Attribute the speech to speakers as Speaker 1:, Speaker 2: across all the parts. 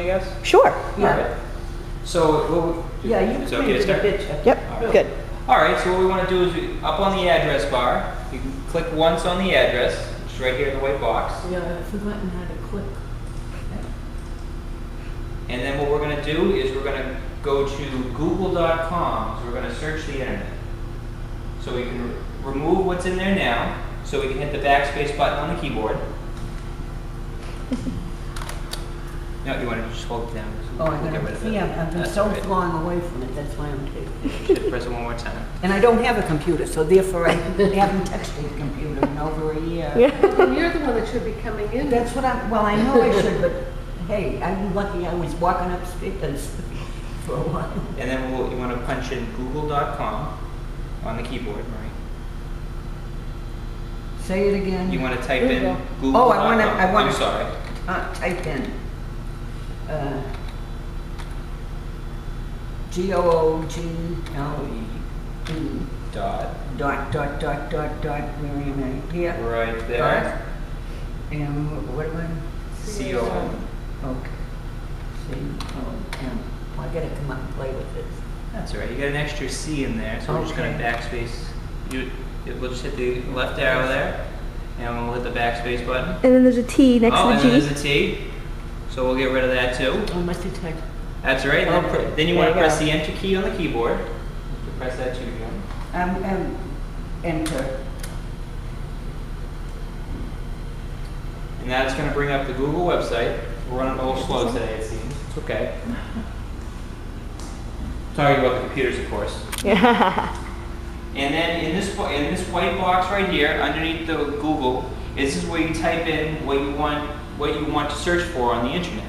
Speaker 1: guess?
Speaker 2: Sure.
Speaker 1: All right. So,
Speaker 3: Yeah, you
Speaker 1: it's
Speaker 3: can
Speaker 1: okay to
Speaker 3: get a
Speaker 1: start?
Speaker 3: picture.
Speaker 2: Yep, good.
Speaker 1: All right, so what we want to do is, up on the address bar, you can click once on the address, which is right here in the white box.
Speaker 3: Yeah, I've forgotten how to click.
Speaker 1: And then what we're going to do is we're going to go to google.com, so we're going to search the internet. So we can remove what's in there now, so we can hit the backspace button on the keyboard. No, you want to just hold it down.
Speaker 3: Oh, I'm
Speaker 1: We'll get rid
Speaker 3: gonna
Speaker 1: of
Speaker 3: see,
Speaker 1: it.
Speaker 3: I've been
Speaker 1: That's
Speaker 3: so
Speaker 1: all right.
Speaker 3: long away from it, that's why I'm taking it.
Speaker 1: Just press it one more time.
Speaker 3: And I don't have a computer, so therefore I haven't touched a computer in over a year.
Speaker 2: Yeah.
Speaker 4: Well, you're the one that should be coming in.
Speaker 3: That's what well, I know I should, but hey, I'm lucky I was walking upstairs for a while.
Speaker 1: And then you want to punch in google.com on the keyboard, right?
Speaker 3: Say it again.
Speaker 1: You want to type
Speaker 3: There you
Speaker 1: in
Speaker 3: go.
Speaker 1: google.com.
Speaker 3: Oh, I want
Speaker 1: I'm
Speaker 3: to
Speaker 1: sorry.
Speaker 3: type in Google
Speaker 1: Dot.
Speaker 3: dot, where am I? Here?
Speaker 1: Right there.
Speaker 3: And what am I?
Speaker 1: C-O-M.
Speaker 3: Okay. C-O-M. I gotta come up and play with this.
Speaker 1: That's all right. You got an extra C in there, so we're just going to
Speaker 3: Okay.
Speaker 1: backspace. We'll just hit the left arrow there, and we'll hit the backspace button.
Speaker 2: And then there's a T next
Speaker 1: Oh,
Speaker 2: to
Speaker 1: and
Speaker 2: the
Speaker 1: then
Speaker 2: G.
Speaker 1: there's a T. So we'll get rid of that too.
Speaker 3: Oh, must have typed.
Speaker 1: That's all right.
Speaker 3: Okay.
Speaker 1: Then you want to
Speaker 3: There you
Speaker 1: press
Speaker 3: go.
Speaker 1: the Enter key on the keyboard. You press that too again.
Speaker 3: Enter.
Speaker 1: And that's going to bring up the Google website. We're running a little slow today, it seems. It's okay. Talking about the computers, of course.
Speaker 2: Yeah.
Speaker 1: And then in this white box right here, underneath the Google, this is where you type in what you want to search for on the internet.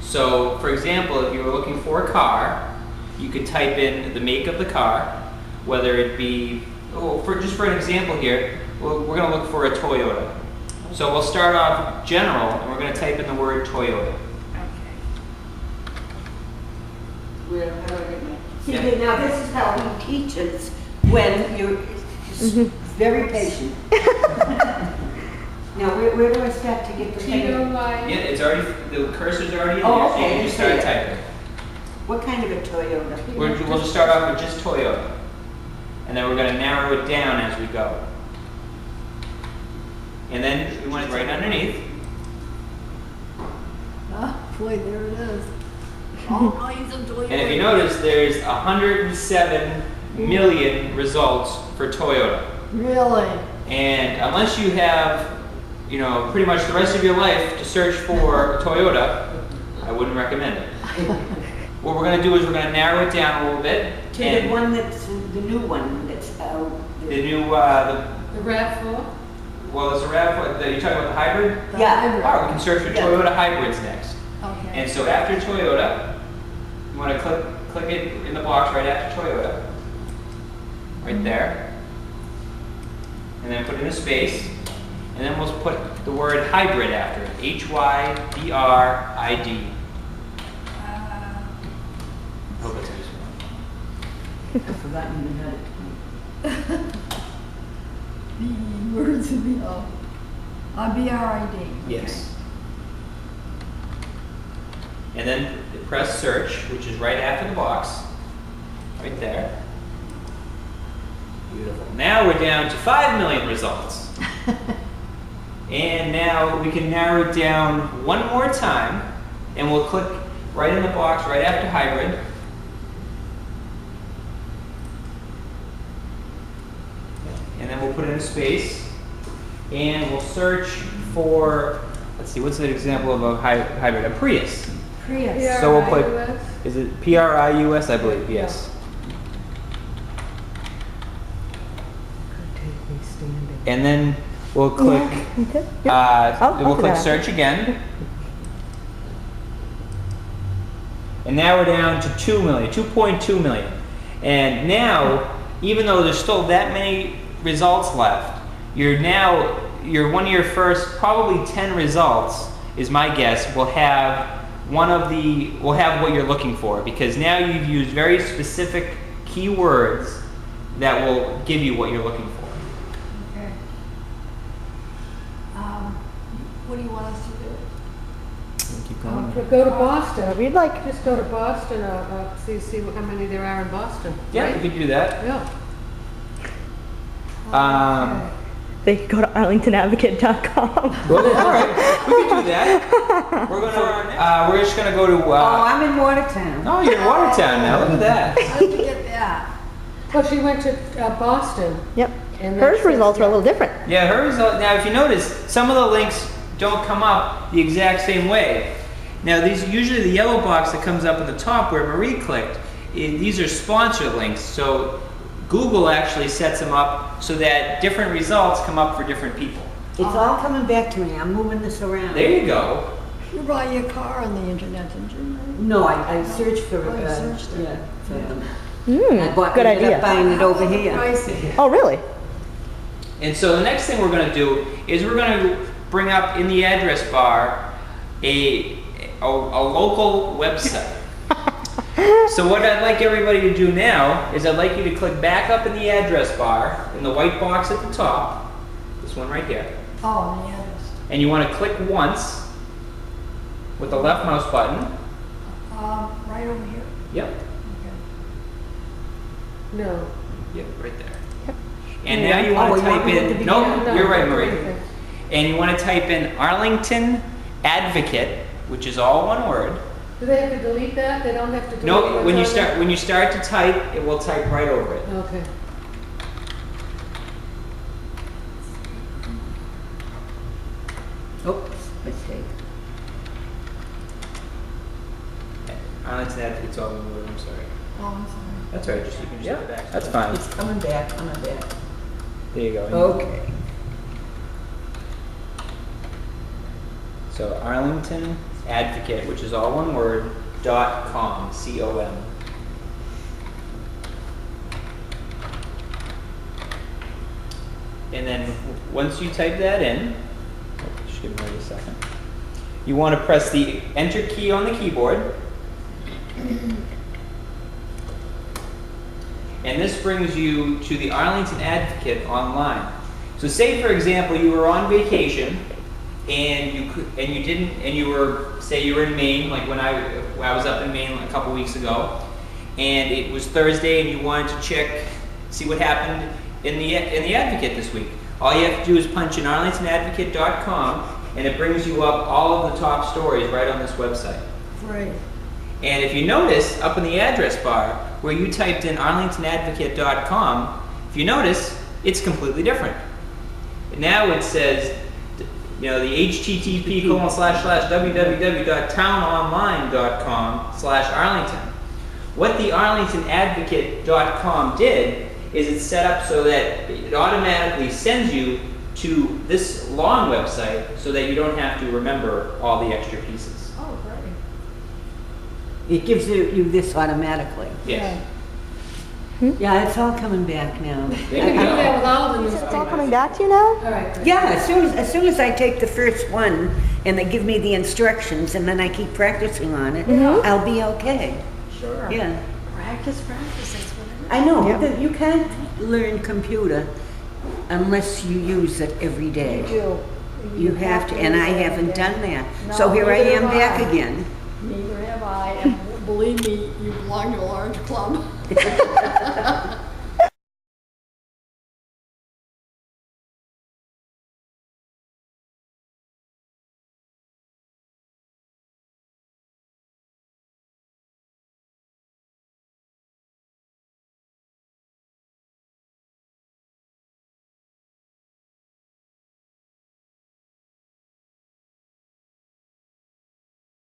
Speaker 1: So, for example, if you were looking for a car, you could type in the make of the car, whether it be, just for an example here, we're going to look for a Toyota. So we'll start off general, and we're going to type in the word Toyota.
Speaker 3: Where, how do I get my? See,
Speaker 1: Yeah.
Speaker 3: now this is how he teaches when you're very patient. Now, where do I start to get the thing?
Speaker 1: Yeah, it's already, the cursor's already in
Speaker 3: Oh,
Speaker 1: there, so
Speaker 3: okay,
Speaker 1: you can
Speaker 3: I
Speaker 1: just
Speaker 3: see
Speaker 1: start
Speaker 3: it.
Speaker 1: typing.
Speaker 3: What kind of a Toyota?
Speaker 1: We'll just start off with just Toyota. And then we're going to narrow it down as we go. And then we want it right underneath.
Speaker 4: Ah, boy, there it is. All kinds of Toyota.
Speaker 1: And if you notice, there's 107 million results for Toyota.
Speaker 4: Really?
Speaker 1: And unless you have, pretty much the rest of your life to search for a Toyota, I wouldn't recommend it. What we're going to do is we're going to narrow it down a little bit.
Speaker 3: To the
Speaker 1: And
Speaker 3: one that's, the new one that's out.
Speaker 1: the new,
Speaker 4: The RAV4?
Speaker 1: well, it's a RAV4. You're talking about the hybrid?
Speaker 3: Yeah.
Speaker 1: All right, we can search for
Speaker 3: Yeah.
Speaker 1: Toyota hybrids next.
Speaker 4: Okay.
Speaker 1: And so after Toyota, you want to click it in the box right after Toyota. Right there. And then put in a space. And then we'll put the word hybrid after it. H-Y-B-R-I-D. I hope it's useful.
Speaker 3: I've forgotten even how to type.
Speaker 4: The words of the, BRID.
Speaker 1: Yes. And then press search, which is right after the box. Right there. Beautiful. Now we're down to 5 million results. And now we can narrow it down one more time, and we'll click right in the box right after hybrid. And then we'll put in a space, and we'll search for, let's see, what's an example of a hybrid? A Prius.
Speaker 4: Prius.
Speaker 1: So we'll put, is it P-R-I-U-S? I believe, yes. And then we'll click,
Speaker 2: Okay. Yep.
Speaker 1: then we'll
Speaker 2: look
Speaker 1: click
Speaker 2: at that.
Speaker 1: search again. And now we're down to 2.2 million. And now, even though there's still that many results left, one of your first probably 10 results, is my guess, will have what you're looking for, because now you've used very specific keywords that will give you what you're looking for.
Speaker 4: Okay. What do you want us to do?
Speaker 1: Keep
Speaker 5: Go to Boston.
Speaker 2: Whatever you'd like.
Speaker 5: Just go to Boston, see how many there are in Boston.
Speaker 1: Yeah,
Speaker 5: right?
Speaker 1: you could do that.
Speaker 5: Yeah.
Speaker 2: They could go to arlingtonadvocate.com.
Speaker 1: Well, all right, we can do that. We're just gonna go to.
Speaker 3: Oh, I'm in Watertown.
Speaker 1: Oh, you're in Watertown now. Look at that.
Speaker 4: How did you get that?
Speaker 5: Well, she went to Boston.
Speaker 2: Yep.
Speaker 5: And
Speaker 2: Hers
Speaker 5: that's-
Speaker 2: results are a little different.
Speaker 1: Yeah, hers. Now, if you notice, some of the links don't come up the exact same way. Now, these usually the yellow box that comes up at the top where Marie clicked. These are sponsor links. So Google actually sets them up so that different results come up for different people.
Speaker 3: It's all coming back to me. I'm moving this around.
Speaker 1: There you go.
Speaker 4: You buy your car on the internet, didn't you?
Speaker 3: No, I searched for,
Speaker 4: Oh, you searched it.
Speaker 3: yeah, for them. I
Speaker 2: Good
Speaker 3: ended
Speaker 2: idea.
Speaker 3: up buying it over here.
Speaker 4: Pricey.
Speaker 2: Oh, really?
Speaker 1: And so the next thing we're going to do is we're going to bring up in the address bar a local website. So what I'd like everybody to do now is I'd like you to click back up in the address bar in the white box at the top, this one right here,
Speaker 4: Oh, the others.
Speaker 1: and you want to click once with the left mouse button.
Speaker 4: Right over here.
Speaker 1: Yep.
Speaker 4: Okay.
Speaker 5: No.
Speaker 1: Yep, right there. And now you
Speaker 3: Oh,
Speaker 1: want to
Speaker 3: you want
Speaker 1: type
Speaker 3: me at the
Speaker 1: in,
Speaker 3: beginning?
Speaker 1: no, you're right, Marie.
Speaker 5: Okay.
Speaker 1: And you want to type in Arlington Advocate, which is all one word.
Speaker 5: Do they have to delete that? They don't have to delete
Speaker 1: No,
Speaker 5: what's
Speaker 1: when you
Speaker 5: on there?
Speaker 1: start to type, it will type right over it.
Speaker 5: Okay.
Speaker 3: Oops, mistake.
Speaker 1: Arlington Advocate's all one word. I'm sorry.
Speaker 4: Oh, I'm sorry.
Speaker 1: That's all right. Just you can just put it back. That's fine.
Speaker 3: It's coming back, coming back.
Speaker 1: There you go.
Speaker 3: Okay.
Speaker 1: So Arlington Advocate, which is all one word, .com, .com. And then once you type that in, just give me a second. You want to press the Enter key on the keyboard. And this brings you to the Arlington Advocate online. So say, for example, you were on vacation and you were, say you were in Maine, like when I was up in Maine a couple weeks ago, and it was Thursday and you wanted to see what happened in the Advocate this week. All you have to do is punch in arlingtonadvocate.com and it brings you up all of the top stories right on this website.
Speaker 4: Great.
Speaker 1: And if you notice up in the address bar where you typed in arlingtonadvocate.com, if you notice, it's completely different. Now it says, the http://www.townonline.com/Arlington. What the arlingtonadvocate.com did is it set up so that it automatically sends you to this long website so that you don't have to remember all the extra pieces.
Speaker 4: Oh, great.
Speaker 3: It gives you this automatically.
Speaker 1: Yes.
Speaker 3: Yeah, it's all coming back now.
Speaker 1: There
Speaker 5: I
Speaker 1: you
Speaker 5: do that
Speaker 1: go.
Speaker 5: with all the
Speaker 2: It's all
Speaker 5: newspapers.
Speaker 2: coming back to you now?
Speaker 5: All right.
Speaker 3: Yeah, as soon as I take the first one and they give me the instructions and then I keep practicing on it, I'll be okay.
Speaker 4: Sure.
Speaker 3: Yeah.
Speaker 4: Practice, that's what it is.
Speaker 3: I know,
Speaker 2: Yep.
Speaker 3: that you can't learn computer unless you use it every day. You have to, and I haven't done that. So
Speaker 4: No,
Speaker 3: here I
Speaker 4: neither
Speaker 3: am
Speaker 4: have
Speaker 3: back
Speaker 4: I.
Speaker 3: again.
Speaker 4: Neither have I, and believe me, you belong to a large club.